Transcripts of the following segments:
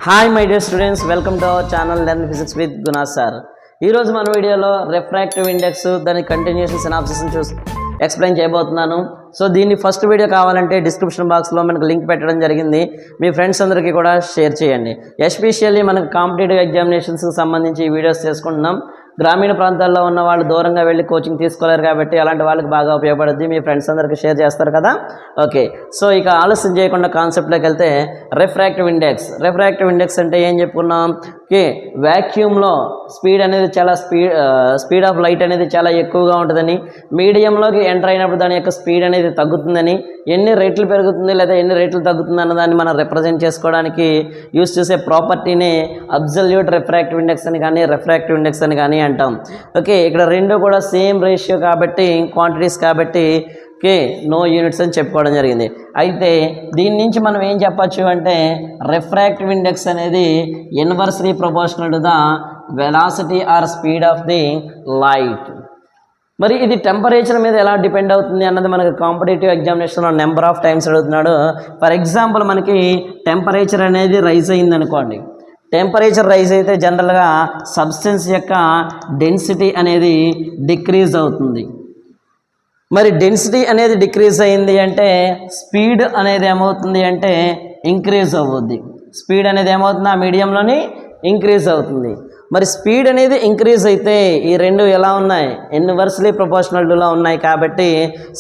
Hi my dear students, welcome to our channel learn physics with Guna sir. ఈరోజు మన వీడియోలో refractive index దాని continuation సినాప్సిస్ని ఎక్స్ప్లెయిన్ చేయబోతున్నాను. సో దీన్ని ఫస్ట్ వీడియో కావాలంటే డిస్క్రిప్షన్ బాక్స్లో మనకు లింక్ పెట్టడం జరిగింది. మీ ఫ్రెండ్స్ అందరికీ కూడా షేర్ చేయండి. ఎస్పెషల్లీ మనకు కాంపిటేటివ్ ఎగ్జామినేషన్స్కి సంబంధించి ఈ వీడియోస్ చేసుకుంటున్నాం. గ్రామీణ ప్రాంతాల్లో ఉన్న వాళ్ళు దూరంగా వెళ్ళి కోచింగ్ తీసుకోలేరు కాబట్టి అలాంటి వాళ్ళకి బాగా ఉపయోగపడుద్ది. మీ ఫ్రెండ్స్ అందరికీ షేర్ చేస్తారు కదా. ఓకే, సో ఇక ఆలస్యం చేయకుండా కాన్సెప్ట్లోకి వెళ్తే రిఫ్రాక్టివ్ ఇండెక్స్ అంటే ఏం చెప్పుకున్నాం? ఓకే, వ్యాక్యూమ్లో స్పీడ్ అనేది చాలా స్పీడ్ ఆఫ్ లైట్ అనేది చాలా ఎక్కువగా ఉంటుందని, మీడియంలోకి ఎంటర్ అయినప్పుడు దాని యొక్క స్పీడ్ అనేది తగ్గుతుందని, ఎన్ని రేట్లు పెరుగుతుంది లేదా ఎన్ని రేట్లు తగ్గుతుంది అన్నదాన్ని మనం రిప్రజెంట్ చేసుకోవడానికి యూస్ చేసే ప్రాపర్టీని అబ్సల్యూట్ రిఫ్రాక్టివ్ ఇండెక్స్ అని కానీ రిఫ్రాక్టివ్ ఇండెక్స్ అని కానీ అంటాం. ఓకే, ఇక్కడ రెండు కూడా సేమ్ రేషియో కాబట్టి, క్వాంటిటీస్ కాబట్టి ఓకే నో యూనిట్స్ అని చెప్పుకోవడం జరిగింది. అయితే దీని నుంచి మనం ఏం చెప్పచ్చు అంటే రిఫ్రాక్టివ్ ఇండెక్స్ అనేది inversely proportional to the velocity or speed of the light. మరి ఇది టెంపరేచర్ మీద ఎలా డిపెండ్ అవుతుంది అన్నది మనకి కాంపిటేటివ్ ఎగ్జామినేషన్లో నెంబర్ ఆఫ్ టైమ్స్ అడుగుతున్నాడు. ఫర్ ఎగ్జాంపుల్ మనకి టెంపరేచర్ అనేది రైజ్ అయింది అనుకోండి. టెంపరేచర్ రైజ్ అయితే జనరల్గా సబ్స్టెన్స్ యొక్క డెన్సిటీ అనేది డిక్రీజ్ అవుతుంది. మరి డెన్సిటీ అనేది డిక్రీజ్ అయింది అంటే స్పీడ్ అనేది ఏమవుతుంది అంటే ఇంక్రీజ్ అవుద్ది. స్పీడ్ అనేది ఏమవుతుంది? ఆ మీడియంలోని ఇంక్రీజ్ అవుతుంది. మరి స్పీడ్ అనేది ఇంక్రీజ్ అయితే ఈ రెండు ఎలా ఉన్నాయి? ఇన్వర్స్లీ ప్రపోర్షనల్గా ఉన్నాయి కాబట్టి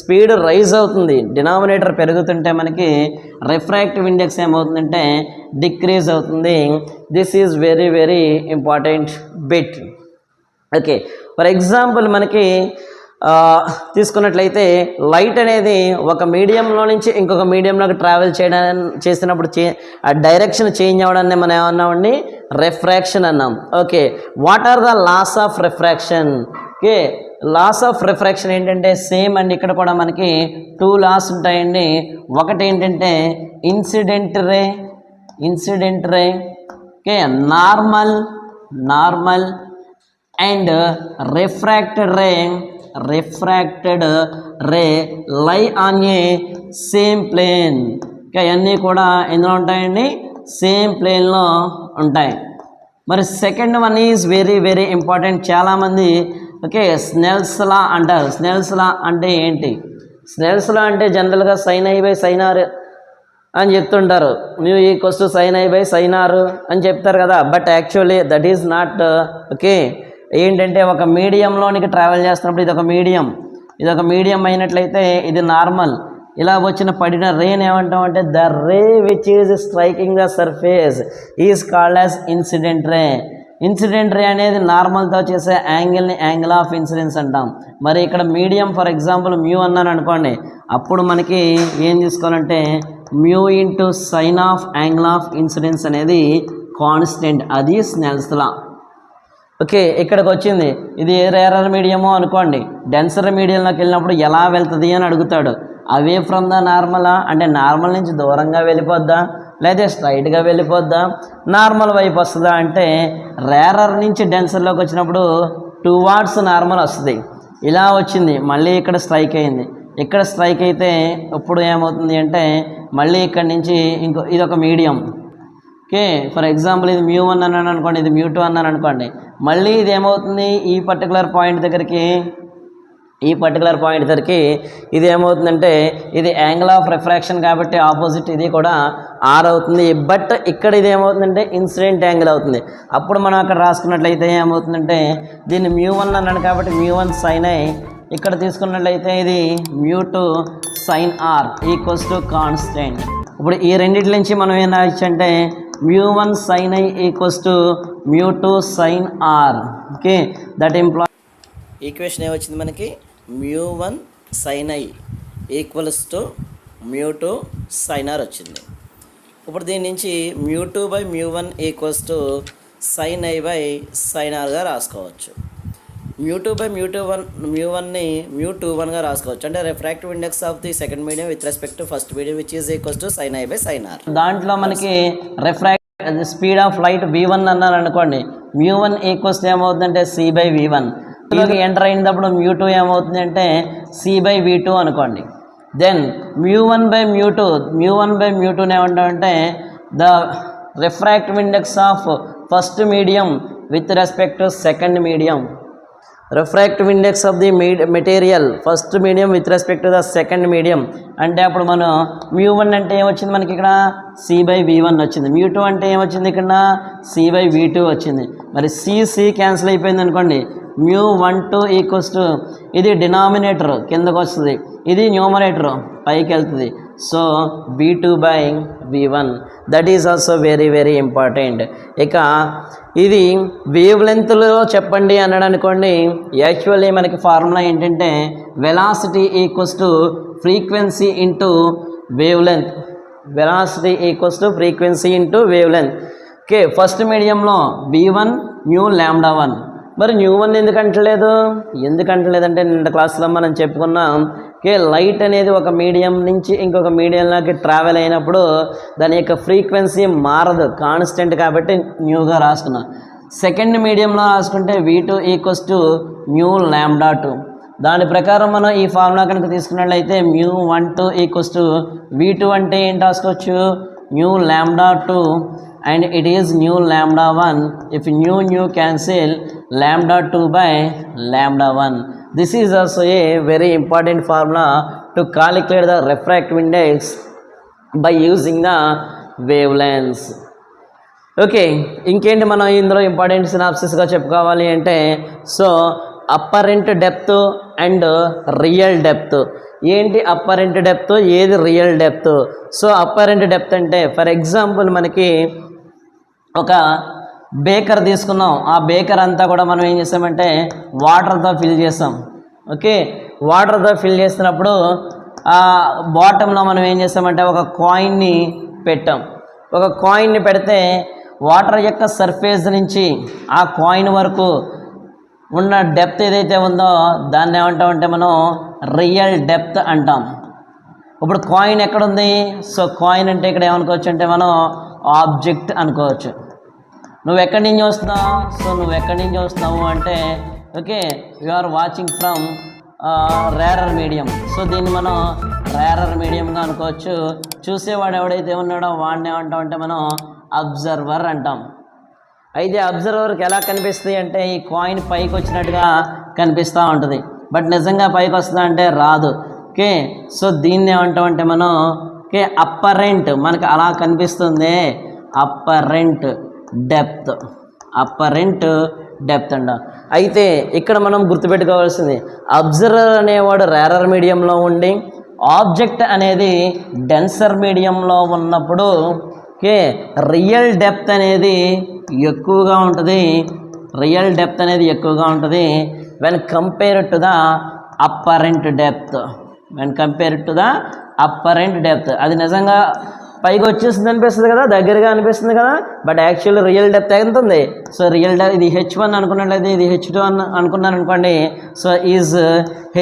స్పీడ్ రైజ్ అవుతుంది. డినామినేటర్ పెరుగుతుంటే మనకి రిఫ్రాక్టివ్ ఇండెక్స్ ఏమవుతుందంటే డిక్రీజ్ అవుతుంది. This is very very important bit. Okay, for example మనకి తీసుకున్నట్లయితే లైట్ అనేది ఒక మీడియంలో నుంచి ఇంకొక మీడియంలోకి ట్రావెల్ చేసినప్పుడు ఆ డైరెక్షన్ చేంజ్ అవ్వడాన్ని మనం ఏమన్నామండి? రిఫ్రాక్షన్ అన్నాం. Okay, what are the laws of refraction? Okay, laws of refraction ఏంటంటే సేమ్ అండి. ఇక్కడ కూడా మనకి టూ లాస్ ఉంటాయండి. ఒకటి ఏంటంటే incident ray okay normal and refracted ray lie on a same plane. Okay, అన్నీ కూడా ఎందులో ఉంటాయండి? సేమ్ ప్లేన్లో ఉంటాయి. మరి second one is very very important. చాలామంది ఓకే స్నెల్స్ లా అంటారు. స్నెల్స్ లా అంటే ఏంటి? స్నెల్స్ లా అంటే జనరల్గా sign i by sine r అని చెప్తుంటారు. Mu equals to sine i by sine r అని చెప్తారు కదా. But actually that is not okay. ఏంటంటే ఒక మీడియంలోనికి ట్రావెల్ చేస్తున్నప్పుడు ఇది ఒక మీడియం అయినట్లయితే ఇది నార్మల్. ఇలా పడిన రేని ఏమంటామంటే the ray which is striking the surface is called as incident ray అనేది నార్మల్తో చేసే యాంగిల్ని యాంగిల్ ఆఫ్ ఇన్సిడెన్స్ అంటాం. మరి ఇక్కడ మీడియం ఫర్ ఎగ్జాంపుల్ మ్యూ అన్నాను అనుకోండి, అప్పుడు మనకి ఏం తీసుకోవాలంటే mu into sine of angle of incidence అనేది కాన్స్టెంట్. అది స్నెల్స్ లా. ఓకే, ఇక్కడికి వచ్చింది. ఇది రేరర్ మీడియమో అనుకోండి. డెన్సర్ మీడియంలోకి వెళ్ళినప్పుడు ఎలా వెళ్తుంది అని అడుగుతాడు. అవే ఫ్రమ్ ద నార్మలా అంటే నార్మల్ నుంచి దూరంగా వెళ్ళిపోద్దా లేదా స్ట్రైట్గా వెళ్ళిపోద్దా, నార్మల్ వైపు వస్తుందా అంటే రేరర్ నుంచి డెన్సర్లోకి వచ్చినప్పుడు టువార్డ్స్ నార్మల్ వస్తుంది. ఇలా వచ్చింది, మళ్ళీ ఇక్కడ స్ట్రైక్ అయింది. ఇక్కడ స్ట్రైక్ అయితే ఇప్పుడు ఏమవుతుంది అంటే మళ్ళీ ఇక్కడి నుంచి ఇది ఒక మీడియం. ఓకే, ఫర్ ఎగ్జాంపుల్ ఇది మ్యూ 1 అన్నాను అనుకోండి, ఇది మ్యూ 2 అన్నాను అనుకోండి. మళ్ళీ ఇది ఏమవుతుంది? ఈ పర్టికులర్ పాయింట్ దగ్గరికి ఇది ఏమవుతుందంటే ఇది యాంగిల్ ఆఫ్ రిఫ్రాక్షన్ కాబట్టి ఆపోజిట్ ఇది కూడా ఆర్ అవుతుంది. బట్ ఇక్కడ ఇది ఏమవుతుందంటే ఇన్సిడెంట్ యాంగిల్ అవుతుంది. అప్పుడు మనం అక్కడ రాసుకున్నట్లయితే ఏమవుతుందంటే దీన్ని మ్యూ 1 అన్నాను కాబట్టి మ్యూ 1 సైన్ ఐ, ఇక్కడ తీసుకున్నట్లయితే ఇది mu 2 sine r equals to constant. ఇప్పుడు ఈ రెండింటి నుంచి మనం ఏం రాయొచ్చు అంటే mu 1 sine i equals to mu 2 sine r. Okay, that imply equation ఏమొచ్చింది మనకి? Mu 1 sine i equals to mu 2 sine r వచ్చింది. ఇప్పుడు దీని నుంచి mu 2 by mu 1 equals to sine i by sine ఆర్గా రాసుకోవచ్చు. మ్యూ 2 బై మ్యూ 1ని mu 21గా రాసుకోవచ్చు. అంటే refractive index of the second medium with respect to first medium which is equals to sine i by sine r. దాంట్లో మనకి speed of light v1 అన్నారు అనుకోండి, మ్యూ 1 ఈక్వల్స్ ఏమవుతుందంటే సి బై v1. ఎంటర్ అయినప్పుడు mu 2 ఏమవుతుంది అంటే C by v2 అనుకోండి. Then mu 1 by mu 2 ఏమంటామంటే the refractive index of first medium with respect to second medium. Refractive index of the material first medium with respect to the second medium అంటే అప్పుడు మనం μ1 అంటే ఏమొచ్చింది మనకి ఇక్కడ c/v1 వచ్చింది. μ2 అంటే ఏమొచ్చింది ఇక్కడ c/v2 వచ్చింది. మరి c క్యాన్సిల్ అయిపోయింది అనుకోండి. μ12 ఈక్వల్స్ టు ఇది డినామినేటర్ కిందకు వస్తుంది, ఇది న్యూమరేటర్ పైకి వెళ్తుంది. So v2/v1 that is also very very important. ఇక ఇది వేవ్ లెంత్లో చెప్పండి అన్నాడు అనుకోండి. యాక్చువల్లీ మనకి ఫార్ములా ఏంటంటే velocity equals to frequency into wave length. Velocity equals to frequency into wave length. Okay, first మీడియంలో v1 μ1. మరి μ1 ఎందుకంటలేదంటే నిన్న క్లాస్లో మనం చెప్పుకున్నాం. ఓకే, లైట్ అనేది ఒక మీడియం నుంచి ఇంకొక మీడియంలోకి ట్రావెల్ అయినప్పుడు దాని యొక్క ఫ్రీక్వెన్సీ మారదు, కాన్స్టెంట్ కాబట్టి న్యూగా రాసుకున్నాం. సెకండ్ మీడియంలో రాసుకుంటే v2 ఈక్వల్స్ టు μ2. దాని ప్రకారం మనం ఈ ఫార్ములా కనుక తీసుకున్నట్లయితే μ12 ఈక్వల్స్ టు v2 అంటే ఏంటి రాసుకోవచ్చు μ2 and it is μ1. if new cancel λ2/λ1. this is also a very important formula to calculate the refractive index by using the wavelengths. Okay, ఇంకేంటి మనం ఇందులో ఇంపార్టెంట్ సినాప్సిస్గా చెప్పుకోవాలి అంటే so apparent depth and real depth. ఏంటి apparent depth, ఏది real depth? So apparent depth అంటే for example మనకి ఒక బేకర్ తీసుకున్నాం. ఆ బేకర్ అంతా కూడా మనం ఏం చేస్తామంటే వాటర్తో ఫిల్ చేస్తాం. ఓకే, వాటర్తో ఫిల్ చేసినప్పుడు ఆ బాటంలో మనం ఏం చేస్తామంటే ఒక కాయిన్ని పెట్టాం. ఒక కాయిన్ని పెడితే వాటర్ యొక్క సర్ఫేస్ నుంచి ఆ కాయిన్ వరకు ఉన్న డెప్త్ ఏదైతే ఉందో దాన్ని ఏమంటామంటే మనం రియల్ డెప్త్ అంటాం. ఇప్పుడు కాయిన్ ఎక్కడుంది? సో కాయిన్ అంటే ఇక్కడ ఏమనుకోవచ్చు అంటే మనం ఆబ్జెక్ట్ అనుకోవచ్చు. నువ్వు ఎక్కడి నుంచి వస్తున్నావు? సో నువ్వు ఎక్కడి నుంచి వస్తున్నావు అంటే okay you are watching from rarer medium. So దీన్ని మనం రేరర్ మీడియంగా అనుకోవచ్చు. చూసేవాడు ఎవడైతే ఉన్నాడో వాడిని ఏమంటాం అంటే మనం అబ్జర్వర్ అంటాం. అయితే అబ్జర్వర్కి ఎలా కనిపిస్తుంది అంటే ఈ కాయిన్ పైకి వచ్చినట్టుగా కనిపిస్తూ ఉంటుంది, బట్ నిజంగా పైకి వస్తుందా అంటే రాదు. ఓకే, సో దీన్ని ఏమంటామంటే మనం ఓకే అప్పరెంట్, మనకు అలా కనిపిస్తుంది అప్పరెంట్ డెప్త్. అప్పరెంట్ డెప్త్ అంట. అయితే ఇక్కడ మనం గుర్తుపెట్టుకోవాల్సింది అబ్జర్వర్ అనేవాడు రేరర్ మీడియంలో ఉండి ఆబ్జెక్ట్ అనేది డెన్సర్ మీడియంలో ఉన్నప్పుడు ఓకే రియల్ డెప్త్ అనేది ఎక్కువగా ఉంటుంది. రియల్ డెప్త్ అనేది ఎక్కువగా ఉంటుంది when compare to the apparent depth. When compare to the apparent depth అది నిజంగా పైకి వచ్చేసింది అనిపిస్తుంది కదా, దగ్గరగా అనిపిస్తుంది కదా, బట్ యాక్చువల్లీ రియల్ డెప్త్ ఎంత ఉంది? సో రియల్ డెప్త్ ఇది H1 అనుకున్నట్లయితే ఇది H2 అనుకున్నాను అనుకోండి. So is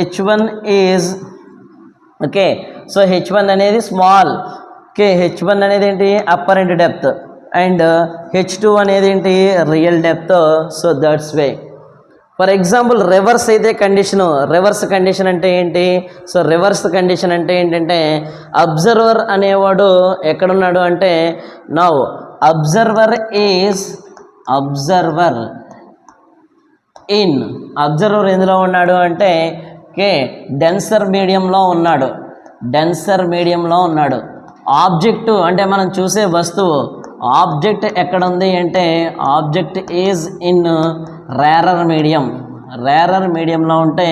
H1 is okay. So H1 అనేది స్మాల్. ఓకే, H1 అనేది ఏంటి అప్పరెంట్ డెప్త్ అండ్ H2 అనేది ఏంటి real depth. So that's way. For example reverse అయితే కండిషను, రివర్స్ కండిషన్ అంటే ఏంటి? సో రివర్స్ కండిషన్ అంటే ఏంటంటే అబ్జర్వర్ అనేవాడు ఎక్కడున్నాడు అంటే నౌ అబ్జర్వర్ ఇన్ అబ్జర్వర్ ఎందులో ఉన్నాడు అంటే ఓకే డెన్సర్ మీడియంలో ఉన్నాడు. డెన్సర్ మీడియంలో ఉన్నాడు. ఆబ్జెక్టు అంటే మనం చూసే వస్తువు ఆబ్జెక్ట్ ఎక్కడ ఉంది అంటే object is in rarer medium. Rarer మీడియంలో ఉంటే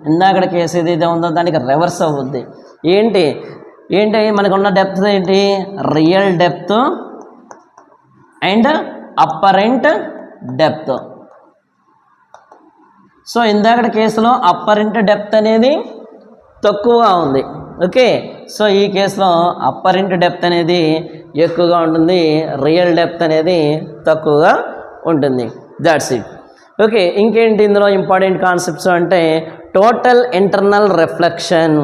ఇందాక కేసు ఏదైతే ఉందో దానికి రివర్స్ అవుద్ది. ఏంటి మనకున్న డెప్త్ ఏంటి? Real depth and apparent depth. So ఇందాక కేసులో అప్పరెంట్ డెప్త్ అనేది తక్కువగా ఉంది. ఓకే, సో ఈ కేసులో అప్పరెంట్ డెప్త్ అనేది ఎక్కువగా ఉంటుంది, రియల్ డెప్త్ అనేది తక్కువగా ఉంటుంది. That's it. ఓకే, ఇంకేంటి ఇందులో ఇంపార్టెంట్ కాన్సెప్ట్స్ అంటే total internal reflection.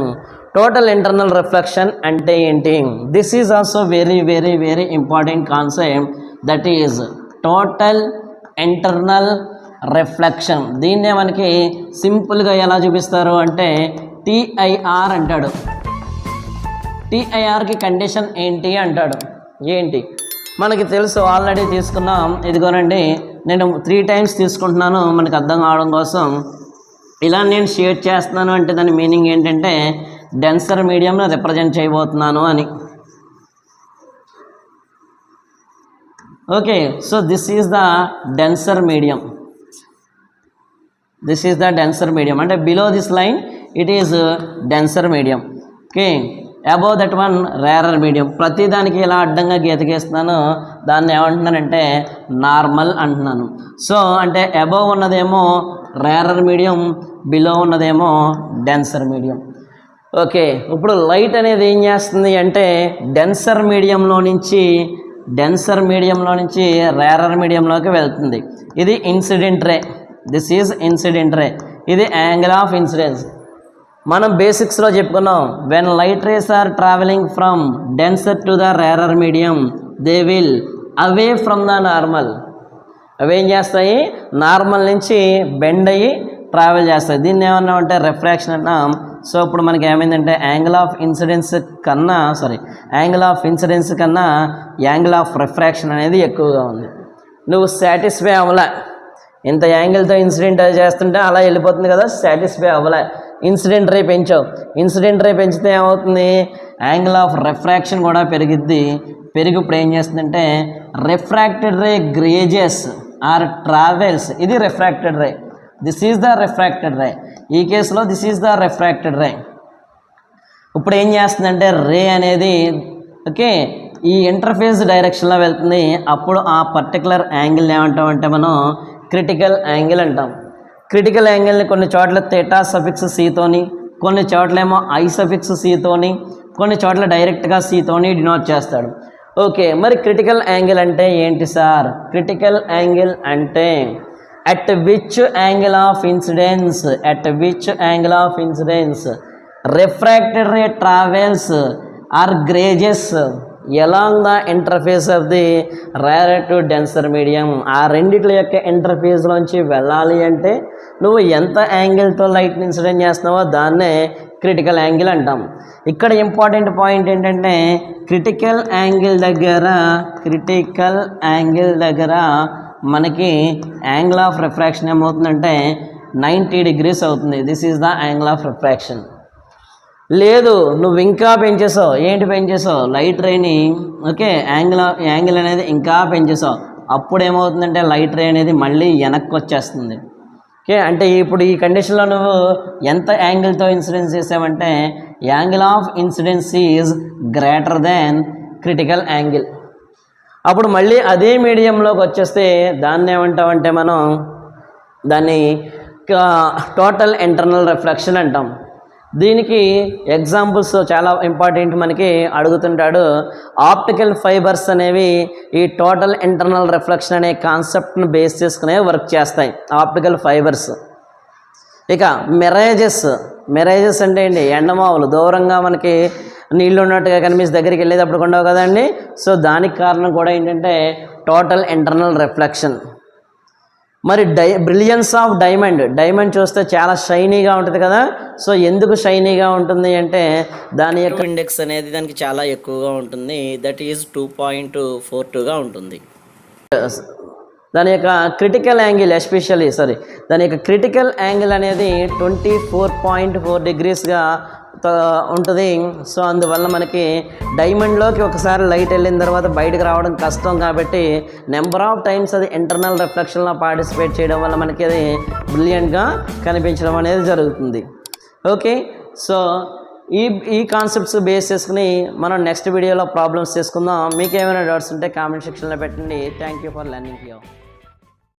Total internal reflection అంటే ఏంటి? This is also very very very important concept, that is total internal reflection. దీన్నే మనకి సింపుల్గా ఎలా చూపిస్తారు అంటే TIR అంటాడు. TIRకి కండిషన్ ఏంటి అంటాడు. ఏంటి మనకి తెలుసు, ఆల్రెడీ తీసుకున్నాం. ఇదిగోనండి, నేను 3 టైమ్స్ తీసుకుంటున్నాను మనకు అర్థం కావడం కోసం. ఇలా నేను షేడ్ చేస్తున్నాను అంటే దాని మీనింగ్ ఏంటంటే డెన్సర్ మీడియంను రిప్రజెంట్ చేయబోతున్నాను అని. Okay, so this is the denser medium. This is the denser medium అంటే below this line it is denser medium. Okay, above that one rarer medium. ప్రతిదానికి ఇలా అడ్డంగా గీతకేస్తున్నాను, దాన్ని ఏమంటున్నానంటే నార్మల్ అంటున్నాను. సో అంటే అబౌవ్ ఉన్నదేమో రేరర్ మీడియం, బిలో ఉన్నదేమో డెన్సర్ మీడియం. ఓకే, ఇప్పుడు లైట్ అనేది ఏం చేస్తుంది అంటే డెన్సర్ మీడియంలో నుంచి రేరర్ మీడియంలోకి వెళ్తుంది. ఇది incident ray. This is incident ray. ఇది యాంగిల్ ఆఫ్ ఇన్సిడెన్స్. మనం బేసిక్స్లో చెప్పుకున్నాం, when light rays are travelling from denser to the rarer medium they will away from the normal. అవి ఏం చేస్తాయి, నార్మల్ నుంచి బెండ్ అయ్యి ట్రావెల్ చేస్తాయి. దీన్ని ఏమన్నా అంటే రిఫ్రాక్షన్ అన్నాం. సో ఇప్పుడు మనకి ఏమైందంటే యాంగిల్ ఆఫ్ ఇన్సిడెన్స్ కన్నా యాంగిల్ ఆఫ్ రిఫ్రాక్షన్ అనేది ఎక్కువగా ఉంది. నువ్వు సాటిస్ఫై అవ్వలే, ఇంత యాంగిల్తో ఇన్సిడెంట్ అది చేస్తుంటే అలా వెళ్ళిపోతుంది కదా, సాటిస్ఫై అవ్వలే, ఇన్సిడెంట్ రే పెంచావు. ఇన్సిడెంట్ రే పెంచితే ఏమవుతుంది, యాంగిల్ ఆఫ్ రిఫ్రాక్షన్ కూడా పెరిగిద్ది. పెరిగి ఇప్పుడు ఏం చేస్తుందంటే refracted ray grazes or travels. ఇది refracted ray. This is the refracted ray. ఈ కేసులో this is the refracted ray. ఇప్పుడు ఏం చేస్తుందంటే రే అనేది ఓకే ఈ ఇంటర్ఫేస్ డైరెక్షన్లో వెళ్తుంది. అప్పుడు ఆ పర్టికులర్ యాంగిల్ ఏమంటామంటే మనం క్రిటికల్ యాంగిల్ అంటాం. క్రిటికల్ యాంగిల్ని కొన్ని చోట్ల థీటా సఫిక్స్ సీతోని, కొన్ని చోట్లేమో ఐ సఫిక్స్ సీతోని, కొన్ని చోట్ల డైరెక్ట్గా సీతోని డినోట్ చేస్తాడు. ఓకే, మరి క్రిటికల్ యాంగిల్ అంటే ఏంటి సార్? క్రిటికల్ యాంగిల్ అంటే at which angle of incidence refracted ray travels or grazes along the interface of the rarer to denser medium. ఆ రెండిట్ల యొక్క ఇంటర్ఫేస్లోంచి వెళ్ళాలి అంటే నువ్వు ఎంత యాంగిల్తో లైట్ని ఇన్సిడెంట్ చేస్తున్నావో దాన్నే క్రిటికల్ యాంగిల్ అంటాం. ఇక్కడ ఇంపార్టెంట్ పాయింట్ ఏంటంటే క్రిటికల్ యాంగిల్ దగ్గర మనకి యాంగిల్ ఆఫ్ రిఫ్రాక్షన్ ఏమవుతుందంటే 90 degrees అవుతుంది. This is the angle of refraction. లేదు నువ్వు ఇంకా పెంచేసావు. ఏంటి పెంచేసావు? లైట్ రేని ఓకే యాంగిల్ అనేది ఇంకా పెంచేసావు. అప్పుడు ఏమవుతుందంటే లైట్ రే అనేది మళ్ళీ వెనక్కి వచ్చేస్తుంది. ఓకే, అంటే ఇప్పుడు ఈ కండిషన్లో నువ్వు ఎంత యాంగిల్తో ఇన్సిడెన్స్ చేసావంటే angle of incidence is greater than critical angle. అప్పుడు మళ్ళీ అదే మీడియంలోకి వచ్చేస్తే దాన్ని ఏమంటామంటే మనం దాన్ని టోటల్ ఇంటర్నల్ రిఫ్లెక్షన్ అంటాం. దీనికి ఎగ్జాంపుల్స్ చాలా ఇంపార్టెంట్, మనకి అడుగుతుంటాడు. ఆప్టికల్ ఫైబర్స్ అనేవి ఈ టోటల్ ఇంటర్నల్ రిఫ్లెక్షన్ అనే కాన్సెప్ట్ని బేస్ చేసుకునే వర్క్ చేస్తాయి ఆప్టికల్ ఫైబర్స్. ఇక మిరేజెస్ అంటే ఏంటి? ఎండమావులు దూరంగా మనకి నీళ్ళు ఉన్నట్టుగా కనిపిస్తే దగ్గరికి వెళ్ళేటప్పుడు ఉండవు కదండి. సో దానికి కారణం కూడా ఏంటంటే టోటల్ ఇంటర్నల్ రిఫ్లెక్షన్. మరి బ్రిలియన్స్ ఆఫ్ డైమండ్ చూస్తే చాలా షైనీగా ఉంటుంది కదా. సో ఎందుకు షైనీగా ఉంటుంది అంటే దాని యొక్క ఇండెక్స్ అనేది దానికి చాలా ఎక్కువగా ఉంటుంది. దట్ ఈజ్ 2.42గా ఉంటుంది. దాని యొక్క క్రిటికల్ యాంగిల్ దాని యొక్క క్రిటికల్ యాంగిల్ అనేది 24.4 degreesగా ఉంటుంది. సో అందువల్ల మనకి డైమండ్లోకి ఒకసారి లైట్ వెళ్ళిన తర్వాత బయటకు రావడం కష్టం కాబట్టి నెంబర్ ఆఫ్ టైమ్స్ అది ఇంటర్నల్ రిఫ్లెక్షన్లో పార్టిసిపేట్ చేయడం వల్ల మనకి అది బ్రిలియంట్గా కనిపించడం అనేది జరుగుతుంది. ఓకే, సో ఈ కాన్సెప్ట్స్ బేస్ చేసుకుని మనం నెక్స్ట్ వీడియోలో ప్రాబ్లమ్స్ చేసుకుందాం. మీకు ఏమైనా డౌట్స్ ఉంటే కామెంట్ సెక్షన్లో పెట్టండి. Thank you for learning here.